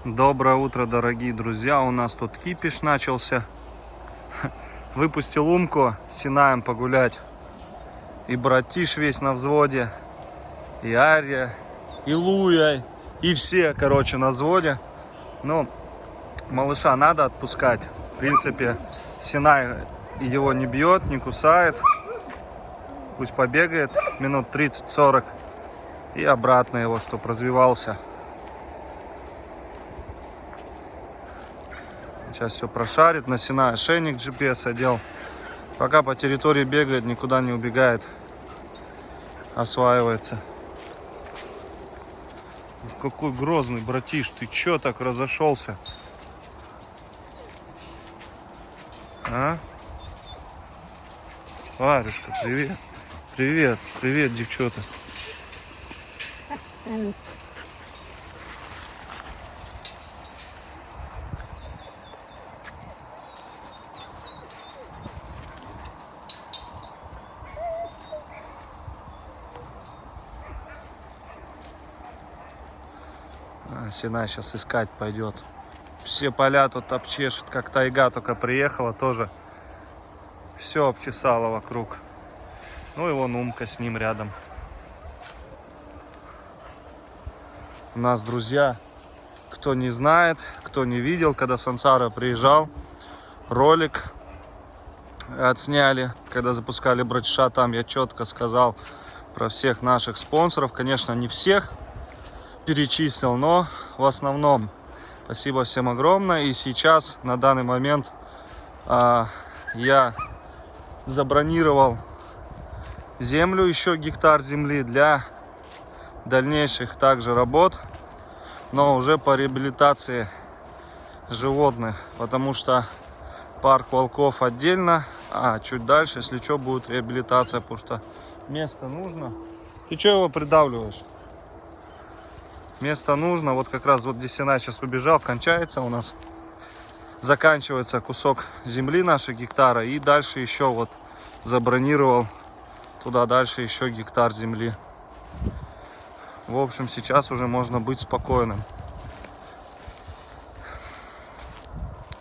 Доброе утро, дорогие друзья. У нас тут кипиш начался. Выпустил Умку с Синаем погулять. И братиш весь на взводе. И Ария, и Луя, и все, короче, на взводе. Ну, малыша надо отпускать. В принципе, Синай его не бьет, не кусает. Пусть побегает минут 30-40. И обратно его, чтобы развивался. Сейчас все прошарит. На Синай ошейник GPS одел. Пока по территории бегает, никуда не убегает. Осваивается. Какой грозный, братиш. Ты чё так разошелся? А? Варюшка, привет. Привет, привет, девчата. Синай сейчас искать пойдет. Все поля тут обчешет, как тайга только приехала, тоже все обчесала вокруг. Ну и вон Умка с ним рядом. У нас, друзья, кто не знает, кто не видел, когда Сансара приезжал, ролик отсняли, когда запускали братиша, там я четко сказал про всех наших спонсоров. Конечно, не всех перечислил, но в основном спасибо всем огромное. И сейчас, на данный момент, я забронировал землю, еще гектар земли для дальнейших также работ, но уже по реабилитации животных, потому что парк волков отдельно, а чуть дальше, если что, будет реабилитация, потому что место нужно. Ты что его придавливаешь? Место нужно. Вот как раз вот где Синай сейчас убежал, кончается у нас. Заканчивается кусок земли наших гектара. И дальше еще вот забронировал туда дальше еще гектар земли. В общем, сейчас уже можно быть спокойным.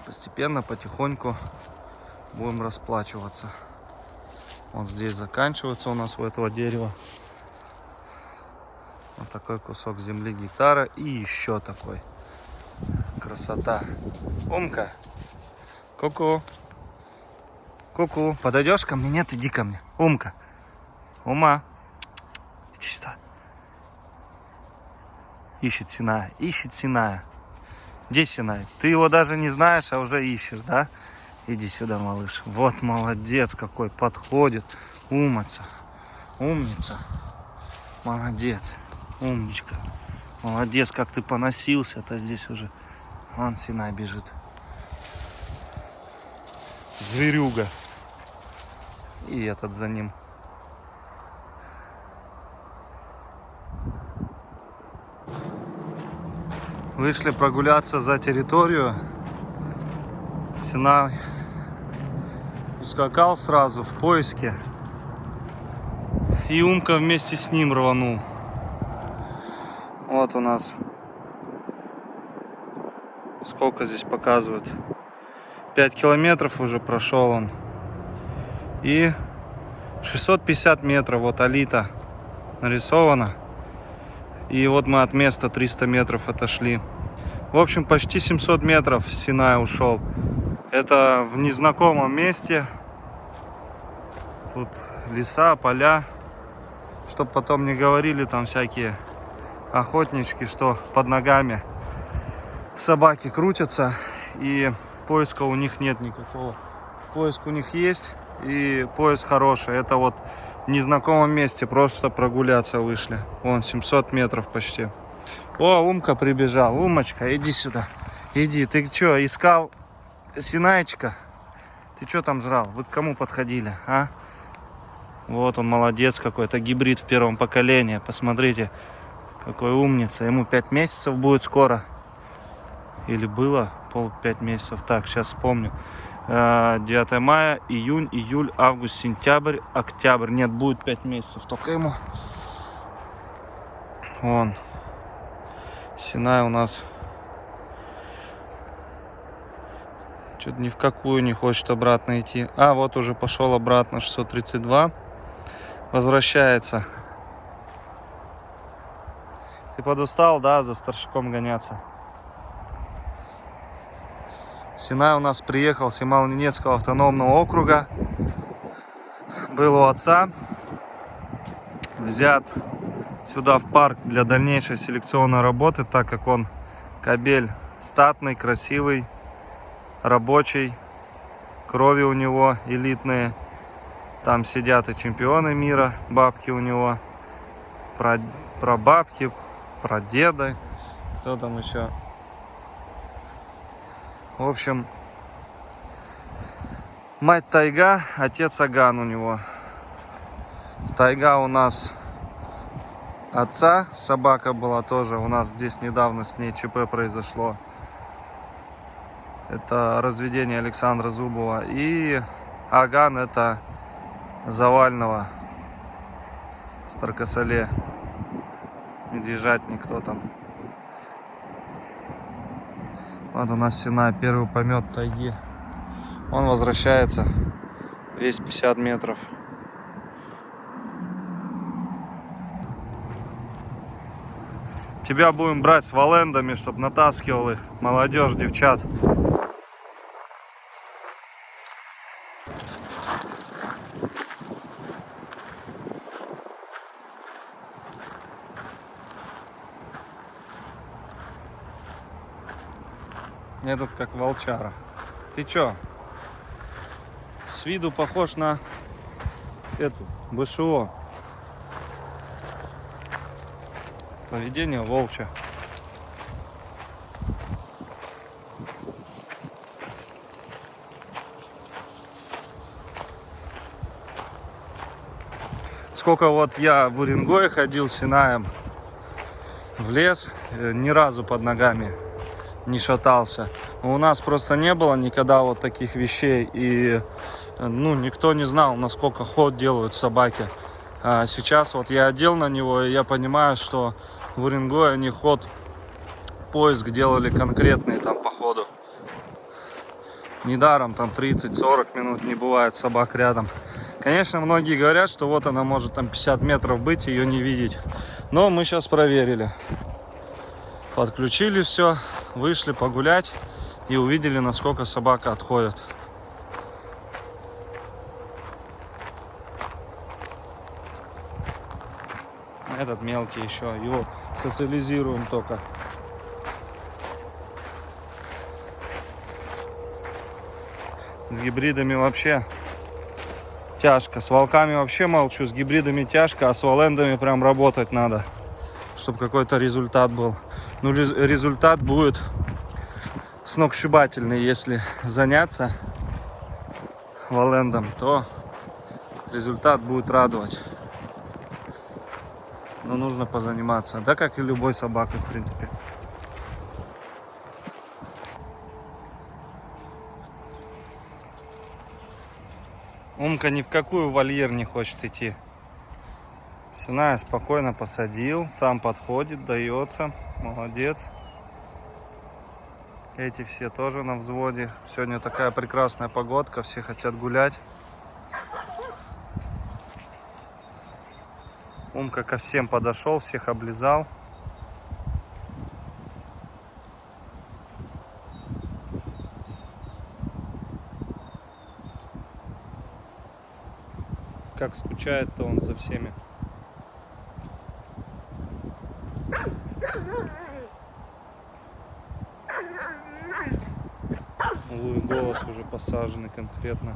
Постепенно, потихоньку будем расплачиваться. Вот здесь заканчивается у нас у этого дерева. Вот такой кусок земли гектара. И еще такой. Красота. Умка. Ку-ку. Ку-ку. Подойдешь ко мне? Нет, иди ко мне. Умка. Ума. Иди сюда. Ищет Синая. Ищет Синая. Где Синай? Ты его даже не знаешь, а уже ищешь, да? Иди сюда, малыш. Вот молодец какой. Подходит. Умница. Умница. Молодец. Умничка. Молодец, как ты поносился-то здесь уже. Вон Синай бежит. Зверюга. И этот за ним. Вышли прогуляться за территорию. Синай ускакал сразу в поиске. И Умка вместе с ним рванул. Вот у нас сколько здесь показывают. 5 километров уже прошел он. И 650 метров вот Алита нарисована. И вот мы от места 300 метров отошли. В общем, почти 700 метров Синай ушел. Это в незнакомом месте. Тут леса, поля. Чтоб потом не говорили там всякие охотнички, что под ногами собаки крутятся. И поиска у них нет никакого. Поиск у них есть. И поиск хороший. Это вот в незнакомом месте просто прогуляться вышли. Вон 700 метров почти. О, Умка прибежал. Умочка, иди сюда. Иди. Ты что, искал Синайчика? Ты что там жрал? Вы к кому подходили, а? Вот он молодец какой-то. Гибрид в первом поколении. Посмотрите, какой умница. Ему 5 месяцев будет скоро. Или было 5 месяцев. Так, сейчас вспомню. 9 мая, июнь, июль, август, сентябрь, октябрь. Нет, будет 5 месяцев только ему. Вон. Синай у нас Что-то ни в какую не хочет обратно идти. А, вот уже пошел обратно, 632. Возвращается. Ты подустал, да, за старшаком гоняться? Синай у нас приехал с Ямало-Ненецкого автономного округа. Был у отца. Взят сюда в парк для дальнейшей селекционной работы, так как он кобель статный, красивый, рабочий. Крови у него элитные. Там сидят и чемпионы мира, бабки у него. Про бабки, про деда. Кто там еще? В общем, мать тайга, отец аган у него. Тайга у нас отца, собака была тоже. У нас здесь недавно с ней ЧП произошло. Это разведение Александра Зубова. И аган это Завального. Старкосоле. Медвежатник, кто там. Вот у нас Синай, первый помет тайги. Он возвращается. Весь 50 метров. Тебя будем брать с валендами, чтобы натаскивал их. Молодежь, девчат. Этот как волчара. Ты чё? С виду похож на эту БШО. Поведение волча. Сколько вот я в Уренгое ходил с Синаем в лес, ни разу под ногами не шатался. У нас просто не было никогда вот таких вещей, и ну, никто не знал, насколько ход делают собаки. А сейчас вот я одел на него, и я понимаю, что в Уренгое они ход, поиск делали конкретный там по ходу. Недаром там 30-40 минут не бывает собак рядом. Конечно, многие говорят, что вот она может там 50 метров быть, ее не видеть. Но мы сейчас проверили. Подключили все, вышли погулять и увидели, насколько собака отходит. Этот мелкий еще, его социализируем только. С гибридами вообще тяжко. С волками вообще молчу, с гибридами тяжко, а с валендами прям работать надо, чтобы какой-то результат был. Ну, результат будет сногсшибательный, если заняться валендом, то результат будет радовать. Но нужно позаниматься, да, как и любой собакой, в принципе. Умка ни в какую вольер не хочет идти. Синая спокойно посадил, сам подходит, дается. Молодец. Эти все тоже на взводе. Сегодня такая прекрасная погодка, все хотят гулять. Умка ко всем подошел, всех облизал. Как скучает-то он за всеми. Голос уже посаженный конкретно.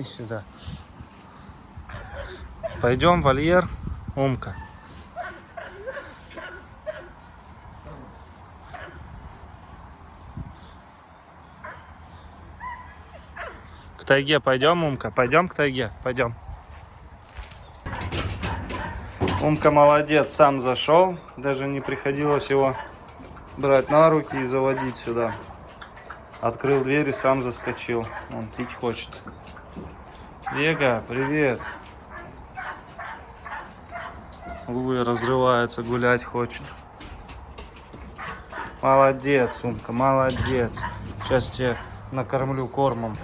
Иди сюда. Пойдем в вольер, Умка. К тайге пойдем, Умка? Пойдем к тайге? Пойдем. Умка молодец, сам зашел. Даже не приходилось его брать на руки и заводить сюда. Открыл дверь и сам заскочил. Он пить хочет. Вега, привет. Луя разрывается, гулять хочет. Молодец, Умка, молодец. Сейчас тебя накормлю кормом.